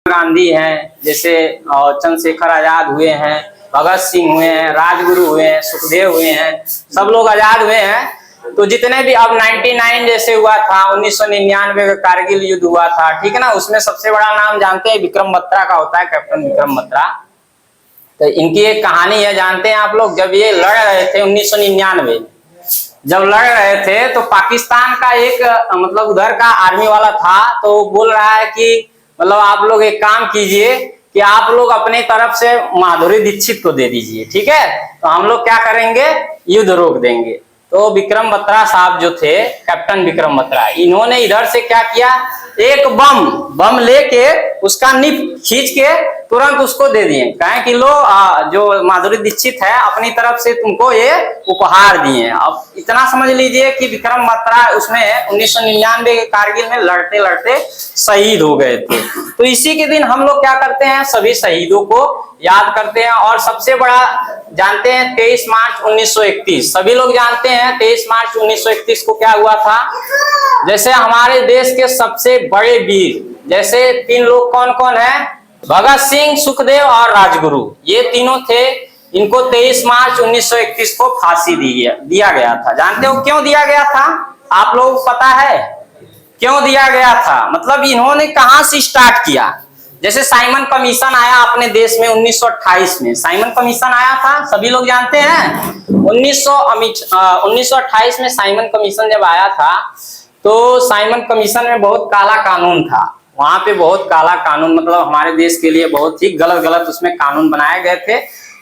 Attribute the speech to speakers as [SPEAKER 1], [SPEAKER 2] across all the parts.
[SPEAKER 1] गांधी हैं, जैसे चंद्रशेखर आजाद हुए हैं, भगत सिंह हुए हैं, राजगुरु हुए हैं, सुखदेव हुए हैं, सब लोग आजाद हुए हैं। तो जितने भी अब 99 जैसे हुआ था, 1999 का कारगिल युद्ध हुआ था, ठीक है ना, उसमें सबसे बड़ा नाम जानते हैं विक्रम बत्रा का होता है, कैप्टन विक्रम बत्रा। तो इनकी एक कहानी है, जानते हैं आप लोग, जब ये लड़ रहे थे 1999, जब लड़ रहे थे तो पाकिस्तान का एक मतलब उधर का आर्मी वाला था, तो बोल रहा है कि मतलब आप लोग एक काम कीजिए कि आप लोग अपने तरफ से माधुरी दीक्षित को दे दीजिए, ठीक है, तो हम लोग क्या करेंगे, युद्ध रोक देंगे। तो विक्रम बत्रा साहब जो थे, कैप्टन विक्रम बत्रा, इन्होंने इधर से क्या किया, एक बम लेके उसका निप खींच के तुरंत उसको दे दिए, कहें कि लो जो माधुरी दीक्षित है अपनी तरफ से तुमको ये उपहार दिए। अब इतना समझ लीजिए कि विक्रम बत्रा उसमें 1999 के कारगिल में लड़ते लड़ते शहीद हो गए थे। तो इसी के दिन हम लोग क्या करते हैं, सभी शहीदों को याद करते हैं। और सबसे बड़ा जानते हैं 23 मार्च 1931, सभी लोग जानते हैं 23 मार्च 1931 को क्या हुआ था। जैसे हमारे देश के सबसे बड़े वीर जैसे 3 लोग कौन कौन है, भगत सिंह, सुखदेव और राजगुरु, ये तीनों थे। इनको 23 मार्च 1931 को फांसी दिया गया था। जानते हो क्यों दिया गया था, आप लोगों को पता है क्यों दिया गया था? मतलब इन्होंने कहां से स्टार्ट किया। जैसे साइमन कमीशन आया अपने देश में 1928 में, साइमन कमीशन आया था, सभी लोग जानते हैं 1928 में साइमन कमीशन जब आया था, तो साइमन कमीशन में बहुत काला कानून था। वहां पे बहुत काला कानून, मतलब हमारे देश के लिए बहुत ही गलत उसमें कानून बनाए गए थे।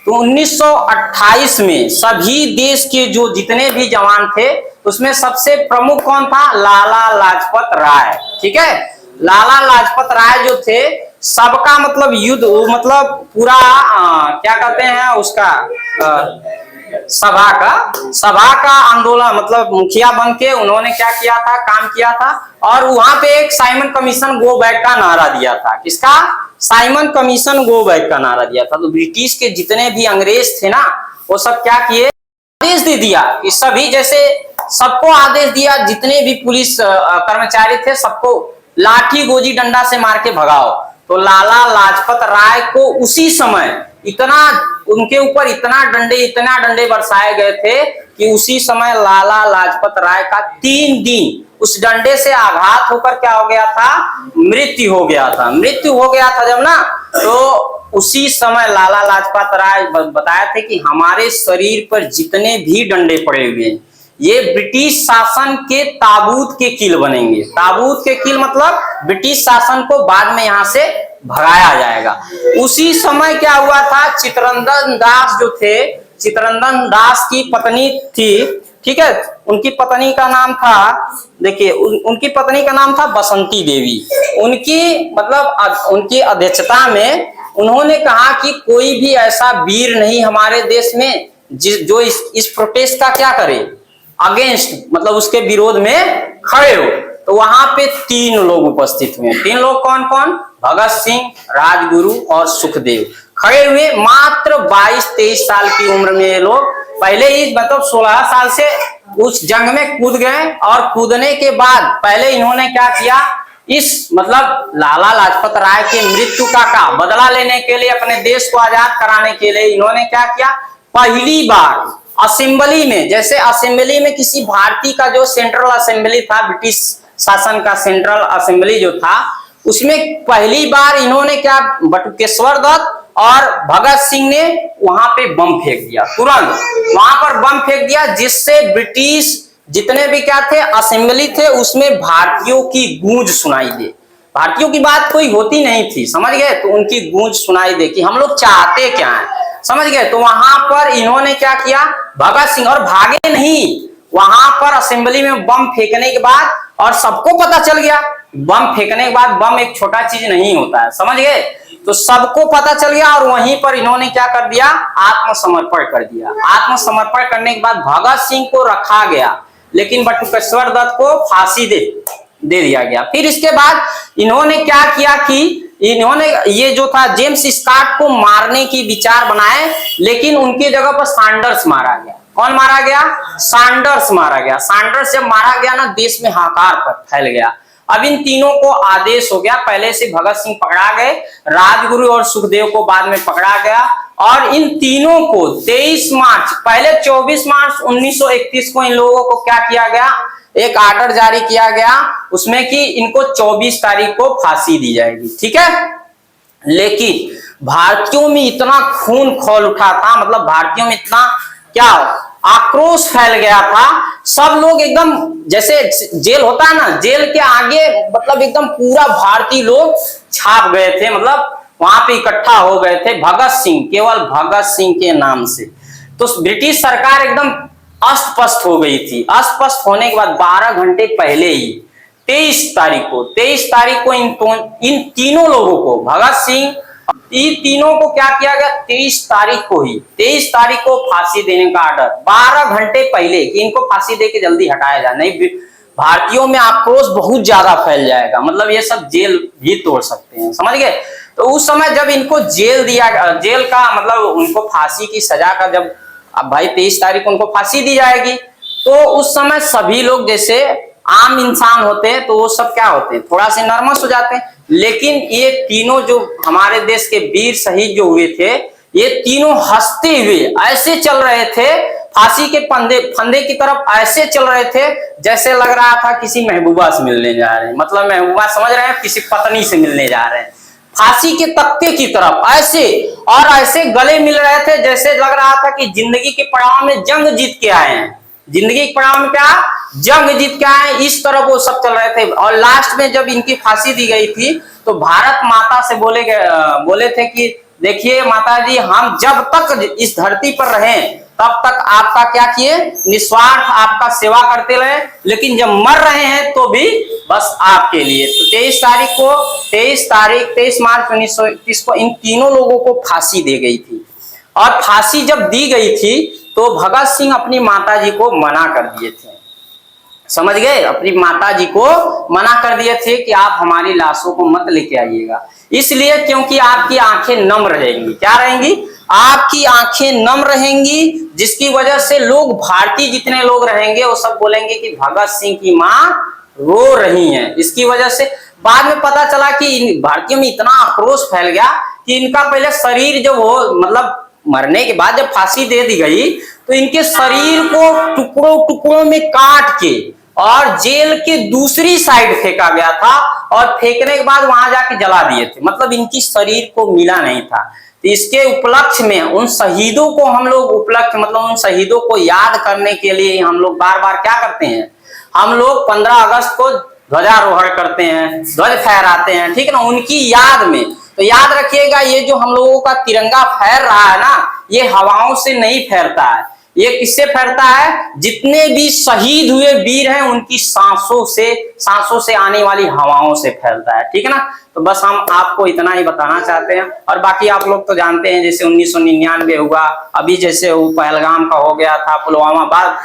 [SPEAKER 1] तो 1928 में सभी देश के जो जितने भी जवान थे उसमें सबसे प्रमुख कौन था, लाला लाजपत राय, ठीक है। लाला लाजपत राय जो थे, सबका मतलब युद्ध, मतलब पूरा क्या कहते हैं उसका सभा का आंदोलन, मतलब मुखिया बन के उन्होंने क्या किया था, काम किया था। और वहां पे एक साइमन कमीशन गो बैक का नारा दिया था। किसका, साइमन कमीशन गो बैक का नारा दिया था। तो ब्रिटिश के जितने भी अंग्रेज थे ना, वो सब क्या किए, आदेश दे दिया कि सभी, जैसे सबको आदेश दिया, जितने भी पुलिस कर्मचारी थे सबको लाठी गोजी डंडा से मार के भगाओ। तो लाला लाजपत राय को उसी समय इतना उनके ऊपर इतना डंडे बरसाए गए थे कि उसी समय लाला लाजपत राय का 3 दिन उस डंडे से आघात होकर क्या हो गया था, मृत्यु हो गया था जब ना, तो उसी समय लाला लाजपत राय बताया थे कि हमारे शरीर पर जितने भी डंडे पड़े हुए हैं, ये ब्रिटिश शासन के ताबूत के कील बनेंगे। ताबूत के कील मतलब ब्रिटिश शासन को बाद में यहाँ से भगाया जाएगा। उसी समय क्या हुआ था, चित्तरंजन दास जो थे, चित्तरंजन दास की पत्नी थी, ठीक है, उनकी पत्नी का नाम था, देखिए उनकी पत्नी का नाम था बसंती देवी। उनकी मतलब उनकी अध्यक्षता में उन्होंने कहा कि कोई भी ऐसा वीर नहीं हमारे देश में जो इस प्रोटेस्ट का क्या करे, अगेंस्ट, मतलब उसके विरोध में खड़े हो। तो वहां पे 3 लोग उपस्थित हुए। 3 लोग कौन कौन, भगत सिंह, राजगुरु और सुखदेव खड़े हुए। मात्र 22-23 साल की उम्र में ये लोग पहले ही मतलब 16 साल से उस जंग में कूद गए। और कूदने के बाद पहले इन्होंने क्या किया, इस मतलब लाला लाजपत राय की मृत्यु का बदला लेने के लिए, अपने देश को आजाद कराने के लिए इन्होंने क्या किया, पहली बार असेंबली में, जैसे असेंबली में किसी भारतीय का जो सेंट्रल असेंबली था, ब्रिटिश शासन का सेंट्रल असेंबली जो था, उसमें पहली बार इन्होंने क्या, बटुकेश्वर दत्त और भगत सिंह ने वहां पे बम फेंक दिया, तुरंत वहां पर बम फेंक दिया, जिससे ब्रिटिश जितने भी क्या थे असेंबली थे उसमें भारतीयों की गूंज सुनाई दे। भारतीयों की बात कोई होती नहीं थी, समझ गए, तो उनकी गूंज सुनाई दे कि हम लोग चाहते क्या है, समझ गए। तो वहां पर इन्होंने क्या किया, भगत सिंह, और भागे नहीं, वहां पर असेंबली में बम फेंकने के बाद, और सबको पता चल गया, बम फेंकने के बाद, बम एक छोटा चीज नहीं होता है, समझ गए, तो सबको पता चल गया। और वहीं पर इन्होंने क्या कर दिया, आत्मसमर्पण कर दिया। आत्मसमर्पण करने के बाद भगत सिंह को रखा गया, लेकिन बटुकेश्वर दत्त को फांसी दे दिया गया। फिर इसके बाद इन्होंने क्या किया कि इन्होंने ये जो था जेम्स स्कॉट को मारने की विचार बनाए, लेकिन उनकी जगह पर सैंडर्स मारा गया। कौन मारा गया, सैंडर्स मारा गया। सैंडर्स जब मारा गया ना, देश में हाहाकार फैल गया। अब इन तीनों को आदेश हो गया, पहले से भगत सिंह पकड़ा गए, राजगुरु और सुखदेव को बाद में पकड़ा गया, और इन तीनों को 23 मार्च, पहले 24 मार्च 1931 को इन लोगों को क्या किया गया, एक आर्डर जारी किया गया उसमें कि इनको 24 तारीख को फांसी दी जाएगी, ठीक है। लेकिन भारतीयों में इतना खून खौल उठा था, मतलब भारतीयों में इतना क्या आक्रोश फैल गया था, सब लोग एकदम जैसे जेल होता है ना, जेल के आगे मतलब एकदम पूरा भारतीय लोग छाप गए थे, मतलब वहां पे इकट्ठा हो गए थे भगत सिंह, केवल भगत सिंह के नाम से। तो ब्रिटिश सरकार एकदम अस्त व्यस्त हो गई थी। अस्त व्यस्त होने के बाद 12 घंटे पहले ही 23 तारीख को इन तीनों लोगों को, भगत सिंह, इन तीनों को क्या किया गया, 23 तारीख को फांसी देने का आर्डर 12 घंटे पहले कि इनको फांसी दे के जल्दी हटाया जाए, नहीं भारतीयों में आक्रोश बहुत ज्यादा फैल जाएगा, मतलब ये सब जेल भी तोड़ सकते हैं, समझ गए। तो उस समय जब इनको जेल का मतलब उनको फांसी की सजा का, जब अब भाई 23 तारीख को उनको फांसी दी जाएगी, तो उस समय सभी लोग जैसे आम इंसान होते हैं तो वो सब क्या होते हैं, थोड़ा से नर्वस हो जाते हैं। लेकिन ये तीनों जो हमारे देश के वीर शहीद जो हुए थे, ये तीनों हंसते हुए ऐसे चल रहे थे, फांसी के फंदे की तरफ ऐसे चल रहे थे जैसे लग रहा था किसी महबूबा से मिलने जा रहे हैं, मतलब महबूबा समझ रहे हैं, किसी पत्नी से मिलने जा रहे हैं, फांसी के तख्ते की तरफ ऐसे, और ऐसे गले मिल रहे थे जैसे लग रहा था कि जिंदगी के पड़ाव में जंग जीत के आए हैं, जिंदगी के पड़ाव में क्या जंग जीत के आए, इस तरह वो सब चल रहे थे। और लास्ट में जब इनकी फांसी दी गई थी तो भारत माता से बोले थे कि देखिए माता जी, हम जब तक इस धरती पर रहें तब तक आपका क्या किए, निस्वार्थ आपका सेवा करते रहे, लेकिन जब मर रहे हैं तो भी बस आपके लिए। तो 23 मार्च 1931 को इन तीनों लोगों को फांसी दी गई थी। और फांसी जब दी गई थी तो भगत सिंह अपनी माताजी को मना कर दिए थे, समझ गए, अपनी माताजी को मना कर दिए थे कि आप हमारी लाशों को मत लेके आइएगा, इसलिए क्योंकि आपकी आंखें नम रहेंगी। क्या रहेंगी, आपकी आंखें नम रहेंगी, जिसकी वजह से लोग, भारतीय जितने लोग रहेंगे वो सब बोलेंगे कि भगत सिंह की मां रो रही हैं। इसकी वजह से बाद में पता चला कि भारतीयों में इतना आक्रोश फैल गया कि इनका पहले शरीर जो वो मतलब मरने के बाद जब फांसी दे दी गई तो इनके शरीर को टुकड़ों टुकड़ों में काट के और जेल के दूसरी साइड फेंका गया था, और फेंकने के बाद वहां जाके जला दिए थे, मतलब इनकी शरीर को मिला नहीं था। तो इसके उपलक्ष्य में उन शहीदों को हम लोग मतलब उन शहीदों को याद करने के लिए हम लोग बार बार क्या करते हैं, हम लोग 15 अगस्त को ध्वजारोहण करते हैं, ध्वज फहराते हैं, ठीक है ना, उनकी याद में। तो याद रखिएगा, ये जो हम लोगों का तिरंगा फहर रहा है ना, ये हवाओं से नहीं फैलता है, ये किससे फैलता है, जितने भी शहीद हुए वीर हैं उनकी सांसों से आने वाली हवाओं से फैलता है, ठीक है ना। तो बस हम आपको इतना ही बताना चाहते हैं, और बाकी आप लोग तो जानते हैं जैसे 1999 हुआ, अभी जैसे पहलगाम का हो गया था, पुलवामा बाद,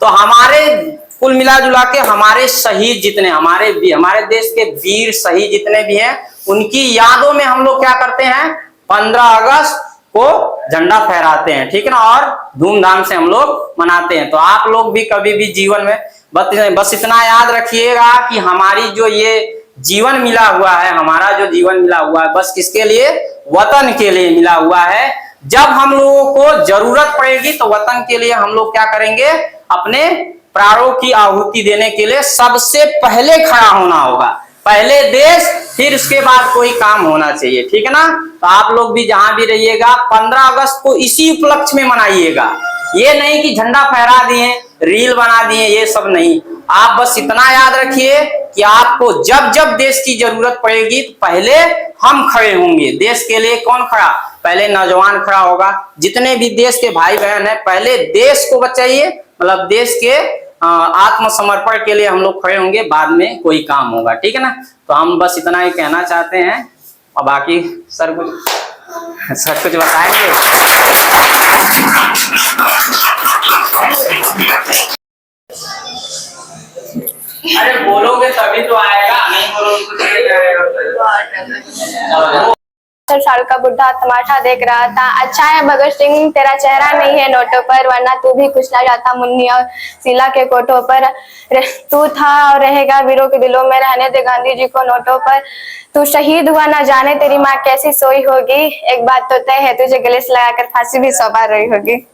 [SPEAKER 1] तो हमारे कुल मिला जुला के हमारे शहीद जितने, हमारे देश के वीर शहीद जितने भी हैं, उनकी यादों में हम लोग क्या करते हैं, 15 अगस्त को झंडा फहराते हैं, ठीक है ना, और धूमधाम से हम लोग मनाते हैं। तो आप लोग भी कभी भी जीवन में बस इतना याद रखिएगा कि हमारी जो ये जीवन मिला हुआ है, हमारा जो जीवन मिला हुआ है, बस किसके लिए, वतन के लिए मिला हुआ है। जब हम लोगों को जरूरत पड़ेगी तो वतन के लिए हम लोग क्या करेंगे, अपने प्राणों की आहुति देने के लिए सबसे पहले खड़ा होना होगा, पहले देश फिर उसके बाद कोई काम होना चाहिए, ठीक है ना। तो आप लोग भी जहां भी रहिएगा 15 अगस्त को इसी उपलक्ष्य में मनाइएगा, ये नहीं कि झंडा फहरा दिए, रील बना दिए, ये सब नहीं। आप बस इतना याद रखिए कि आपको जब जब देश की जरूरत पड़ेगी तो पहले हम खड़े होंगे। देश के लिए कौन खड़ा, पहले नौजवान खड़ा होगा, जितने भी देश के भाई बहन है, पहले देश को बचाइए, मतलब देश के आत्मसमर्पण के लिए हम लोग खड़े होंगे, बाद में कोई काम होगा, ठीक है ना। तो हम बस इतना ही कहना चाहते हैं, और बाकी सर कुछ बताएंगे। अरे बोलोगे तभी तो आएगा, नहीं बोलोगे तो नहीं आएगा।
[SPEAKER 2] 75 साल का बुढ़ा तमाशा देख रहा था। अच्छा है भगत सिंह, तेरा चेहरा नहीं है नोटों पर, वरना तू भी कुचला जाता मुन्नी और शीला के कोठों पर। तू था और रहेगा वीरों के दिलों में, रहने दे गांधी जी को नोटों पर। तू शहीद हुआ, ना जाने तेरी माँ कैसी सोई होगी, एक बात तो तय है तुझे गले से लगाकर फांसी भी सौंपा रही होगी।